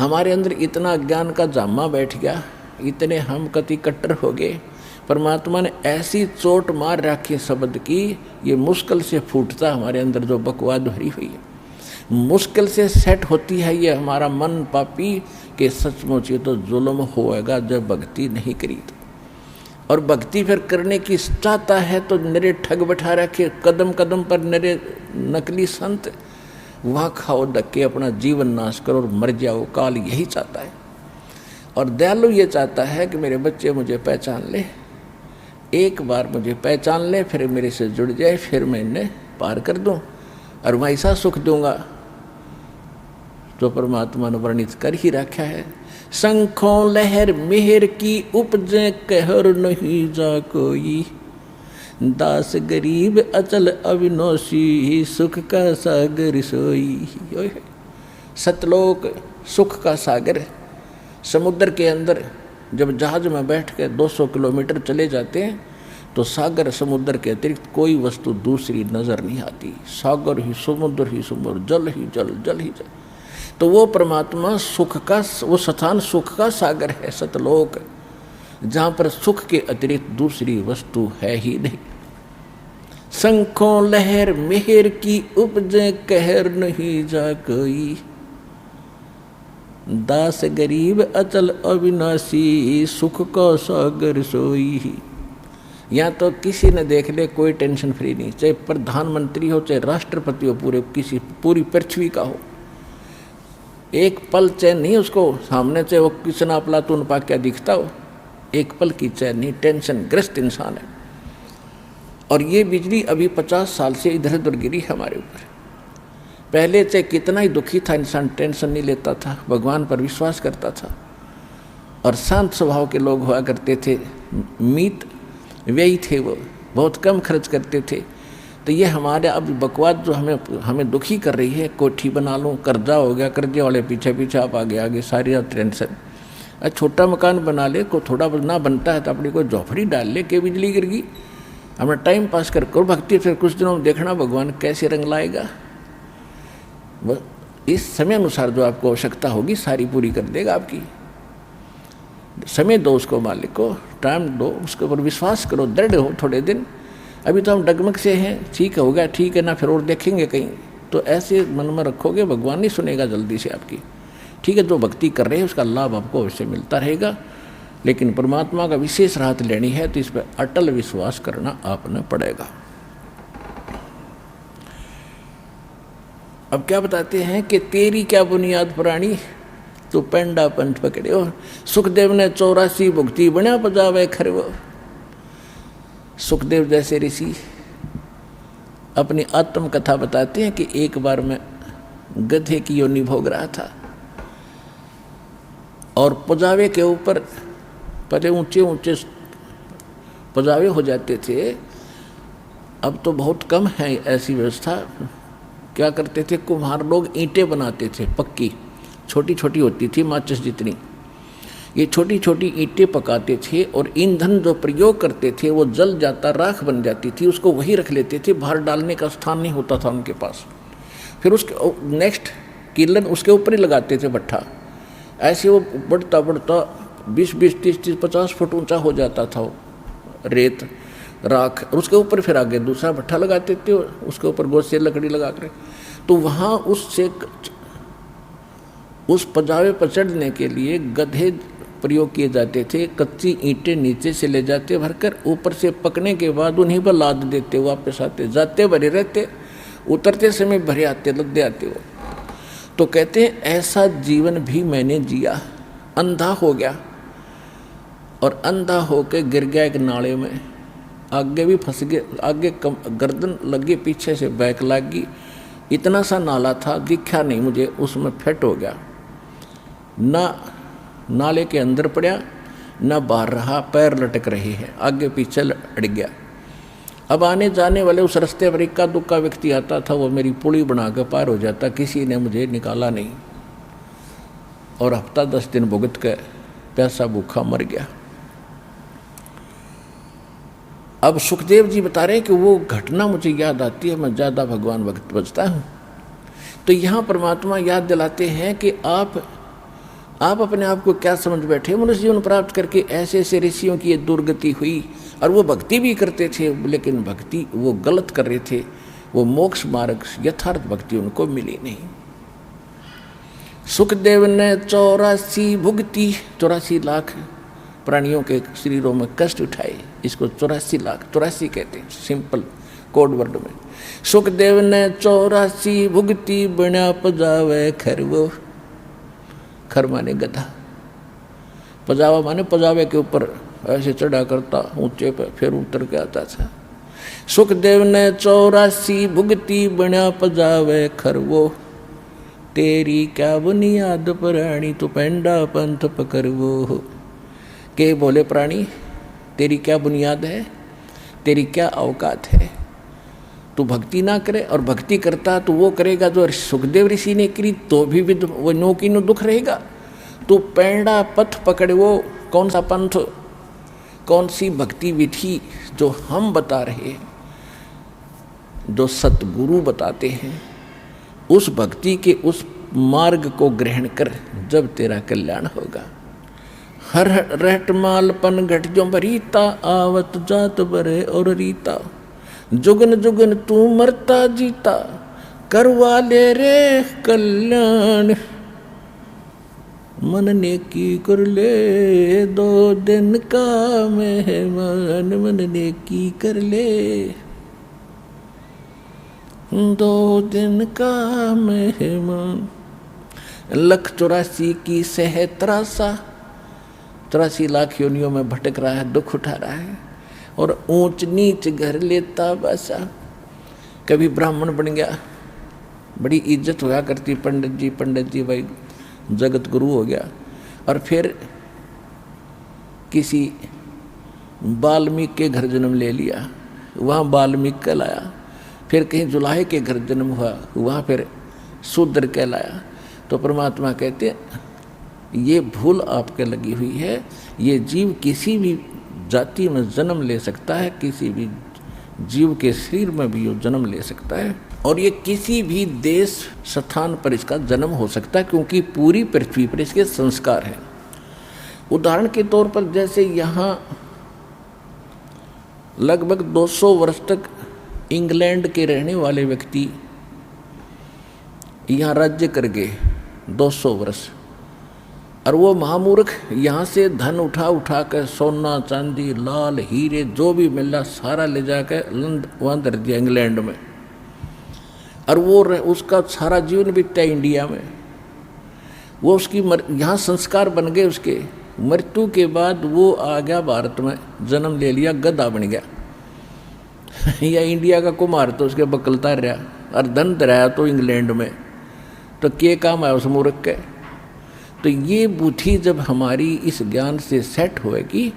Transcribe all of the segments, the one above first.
हमारे अंदर इतना ज्ञान का जामा बैठ गया, इतने हम कति कट्टर हो गए, परमात्मा ने ऐसी चोट मार रखी शब्द की, ये मुश्किल से फूटता हमारे अंदर जो बकवाद भरी हुई है, मुश्किल से सेट होती है ये हमारा मन पापी के सचमुच ये तो जुल्म होएगा जब भक्ति नहीं करी तो। और भक्ति फिर करने की चाहता है तो नरे ठग बैठा रखे, कदम कदम पर नरे नकली संत, वहाँ खाओ धक्के, अपना जीवन नाश करो और मर जाओ। काल यही चाहता है। और दयालु ये चाहता है कि मेरे बच्चे मुझे पहचान ले, एक बार मुझे पहचान ले, फिर मेरे से जुड़ जाए, फिर मैं इन्हें पार कर दूं और मैं ऐसा सुख दूंगा जो परमात्मा ने वर्णित कर ही रखा है। शंखों लहर मेहर की उपजे कहर नहीं जा कोई, दास गरीब अचल अविनाशी सुख का सागर सोई। सतलोक सुख का सागर, समुद्र के अंदर जब जहाज में बैठ के 200 किलोमीटर चले जाते हैं तो सागर समुद्र के अतिरिक्त कोई वस्तु दूसरी नजर नहीं आती, सागर ही समुद्र ही समुद्र, जल ही जल, जल ही जल। तो वो परमात्मा सुख का, वो स्थान सुख का सागर है, सतलोक, जहाँ पर सुख के अतिरिक्त दूसरी वस्तु है ही नहीं। शंखों लहर मेहर की उपजे कहर नहीं जा कोई, दास गरीब अचल अविनाशी सुख का सागर सोई। यहाँ तो किसी ने देख ले कोई टेंशन फ्री नहीं, चाहे प्रधानमंत्री हो चाहे राष्ट्रपति हो, पूरी पृथ्वी का हो, एक पल चैन नहीं उसको सामने से वो किसना प्लातून पा क्या दिखता हो, एक पल की चैन नहीं, टेंशन ग्रस्त इंसान है। और ये बिजली अभी 50 साल से इधर उधर गिरी हमारे ऊपर। पहले से कितना ही दुखी था इंसान, टेंशन नहीं लेता था, भगवान पर विश्वास करता था और शांत स्वभाव के लोग हुआ करते थे, मीत व्ययी थे, वो बहुत कम खर्च करते थे। तो ये हमारे अब बकवाद जो हमें दुखी कर रही है, कोठी बना लूँ, कर्जा हो गया, कर्जे वाले पीछे पीछे आप आगे सारी टेंशन, छोटा मकान बना ले, को थोड़ा ना बनता है तो अपनी कोई झोपड़ी डाल ले के बिजली गिर गई, हमें टाइम पास कर करो भक्ति, फिर कुछ दिनों में देखना भगवान कैसे रंग लाएगा। इस समय अनुसार जो आपको आवश्यकता होगी सारी पूरी कर देगा आपकी। समय दो उसको, मालिक को टाइम दो, उसके ऊपर विश्वास करो, दृढ़ हो थोड़े दिन। अभी तो हम डगमग से हैं, ठीक है होगा, ठीक है ना, फिर और देखेंगे कहीं, तो ऐसे मन में रखोगे भगवान नहीं सुनेगा जल्दी से आपकी। ठीक है, जो भक्ति कर रहे हैं उसका लाभ आपको अवश्य मिलता रहेगा, लेकिन परमात्मा का विशेष राहत लेनी है तो इस पर अटल विश्वास करना आपने पड़ेगा। अब क्या बताते हैं कि तेरी क्या बुनियाद पुरानी, तो पेंडा पंथ पकड़े हो। सुखदेव ने 84 भुक्ति बना पजावे खरवो। सुखदेव जैसे ऋषि अपनी आत्म कथा बताते हैं कि एक बार मैं गधे की योनि भोग रहा था और पजावे के ऊपर पहले ऊंचे ऊंचे पजावे हो जाते थे, अब तो बहुत कम है ऐसी व्यवस्था। क्या करते थे कुम्हार लोग, ईंटें बनाते थे पक्की, छोटी छोटी होती थी माचिस जितनी, ये छोटी छोटी ईंटें पकाते थे और ईंधन जो प्रयोग करते थे वो जल जाता, राख बन जाती थी, उसको वही रख लेते थे, बाहर डालने का स्थान नहीं होता था उनके पास। फिर उसके नेक्स्ट किलन उसके ऊपर ही लगाते थे भट्ठा, ऐसे वो बढ़ता बढ़ता 20-20, 30-30, 50 फुट ऊंचा हो जाता था वो रेत राख, और उसके ऊपर फिर आगे दूसरा भट्ठा लगाते थे, उसके ऊपर गोद से लकड़ी लगा कर। तो वहाँ उससे उस पजावे पर चढ़ने के लिए गधे प्रयोग किए जाते थे। कच्ची ईंटें नीचे से ले जाते भरकर, ऊपर से पकने के बाद उन्हीं पर लाद देते, वापस आते, जाते भरे रहते, उतरते समय भरे आते, लद्दे आते वो। तो कहते हैं ऐसा जीवन भी मैंने जिया, अंधा हो गया और अंधा होकर गिर गया एक नाले में, आगे भी फंस गए, आगे गर्दन लगी, पीछे से बैक लगी, इतना सा नाला था दिखा नहीं मुझे, उसमें फिट हो गया, ना नाले के अंदर पड़ा ना बाहर रहा, पैर लटक रहे हैं, आगे पीछे अड़ गया। अब आने जाने वाले उस रास्ते पर इक्का दुक्का व्यक्ति आता था, वो मेरी पुली बना कर पार हो जाता, किसी ने मुझे निकाला नहीं और हफ्ता 10 दिन भुगत कर प्यासा भूखा मर गया। अब सुखदेव जी बता रहे हैं कि वो घटना मुझे याद आती है, मैं ज़्यादा भगवान भक्त बचता हूँ। तो यहाँ परमात्मा याद दिलाते हैं कि आप आप अपने आप को क्या समझ बैठे? मनुष्य जीवन प्राप्त करके ऐसे ऐसे ऋषियों की ये दुर्गति हुई, और वो भक्ति भी करते थे, लेकिन भक्ति वो गलत कर रहे थे। वो मोक्ष मार्ग, यथार्थ भक्ति उनको मिली नहीं। सुखदेव ने 84 भुगती, 84 लाख प्राणियों के शरीरों में कष्ट उठाए। इसको 84 लाख, 84 कहते हैं सिंपल कोड वर्ड में। सुखदेव ने 84 भुगती, बिना पजावे खरवो। खर माने गधा, पजावा माने पजावे के ऊपर ऐसे चढ़ा करता ऊंचे पे, फिर उतर के आता था। सुखदेव ने 84 भुगती, बिना पजावे खरवो। तेरी क्या बुनियाद प्राणी, तू पेंडा पंथ पकड़वो। के बोले प्राणी, तेरी क्या बुनियाद है, तेरी क्या औकात है? तू भक्ति ना करे, और भक्ति करता तो वो करेगा जो सुखदेव ऋषि ने करी, तो भी वो नो की नो दुख रहेगा। तू पेंडा पथ पकड़े, वो कौन सा पंथ, कौन सी भक्ति विधि जो हम बता रहे हैं, जो सतगुरु बताते हैं, उस भक्ति के उस मार्ग को ग्रहण कर, जब तेरा कल्याण होगा। हर रहट मालपन घट जो बरीता, आवत जात बरे और रीता। जुगन जुगन तू मरता जीता, करवा ले रे कल्याण। मन ने की कर ले, 2 दिन का मेहमान। मन ने की कर ले, 2 दिन का मेहमान। 184 की सह त्रासा, 83 लाख योनियों में भटक रहा है, दुख उठा रहा है, और ऊंच नीच घर लेता बसा। कभी ब्राह्मण बन गया, बड़ी इज्जत हुआ करती, पंडित जी भाई जगत गुरु हो गया। और फिर किसी वाल्मीकि के घर जन्म ले लिया, वहाँ वाल्मीकि कहलाया। फिर कहीं जुलाहे के घर जन्म हुआ, वहाँ फिर शूद्र कहलाया। तो परमात्मा कहते हैं ये भूल आपके लगी हुई है। ये जीव किसी भी जाति में जन्म ले सकता है, किसी भी जीव के शरीर में भी वो जन्म ले सकता है, और ये किसी भी देश स्थान पर इसका जन्म हो सकता है, क्योंकि पूरी पृथ्वी पर इसके संस्कार हैं। उदाहरण के तौर पर जैसे यहाँ लगभग 200 वर्ष तक इंग्लैंड के रहने वाले व्यक्ति यहाँ राज्य कर गए 200 वर्ष, और वो महामूर्ख यहाँ से धन उठा कर, सोना चांदी लाल हीरे जो भी मिला सारा ले जाकर वहाँ धर दिया इंग्लैंड में, और वो उसका सारा जीवन बीतता इंडिया में। वो उसकी यहाँ संस्कार बन गए, उसके मृत्यु के बाद वो आ गया भारत में, जन्म ले लिया, गधा बन गया या इंडिया का कुमार तो उसके बकलता रहा, और धन धराया तो इंग्लैंड में। तो क्या काम है उस मूर्ख के? तो ये बुद्धि जब हमारी इस ज्ञान से सेट होएगी,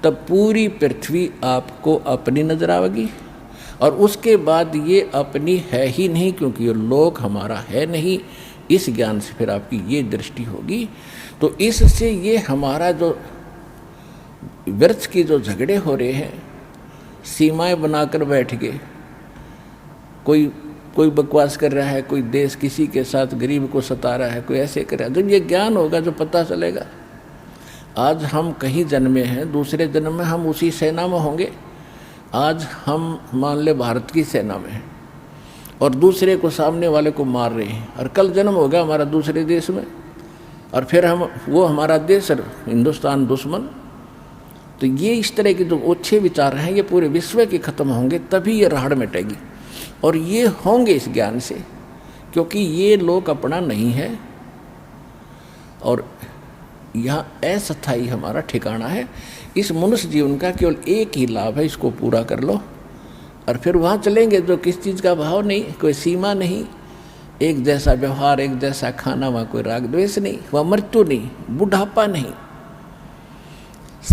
तब पूरी पृथ्वी आपको अपनी नजर आएगी, और उसके बाद ये अपनी है ही नहीं, क्योंकि ये लोक हमारा है नहीं। इस ज्ञान से फिर आपकी ये दृष्टि होगी। तो इससे ये हमारा जो व्यर्थ की जो झगड़े हो रहे हैं, सीमाएं बनाकर बैठ गए, कोई बकवास कर रहा है, कोई देश किसी के साथ गरीब को सता रहा है, कोई ऐसे कर रहा है, जब ये ज्ञान होगा जो पता चलेगा। आज हम कहीं जन्मे हैं, दूसरे जन्म में हम उसी सेना में होंगे। आज हम मान ले भारत की सेना में हैं और दूसरे को, सामने वाले को मार रहे हैं, और कल जन्म होगा हमारा दूसरे देश में, और फिर वो हमारा देश हिंदुस्तान दुश्मन। तो ये इस तरह के जो अच्छे विचार हैं, ये पूरे विश्व के खत्म होंगे, तभी ये राहड़ मिटेगी। और ये होंगे इस ज्ञान से, क्योंकि ये लोक अपना नहीं है, और यहाँ अस्थायी हमारा ठिकाना है। इस मनुष्य जीवन का केवल एक ही लाभ है, इसको पूरा कर लो, और फिर वहाँ चलेंगे जो किस चीज़ का भाव नहीं, कोई सीमा नहीं, एक जैसा व्यवहार, एक जैसा खाना, वहाँ कोई राग द्वेष नहीं, वहाँ मृत्यु नहीं, बुढ़ापा नहीं।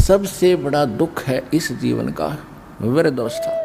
सबसे बड़ा दुख है इस जीवन का वृद्धावस्था।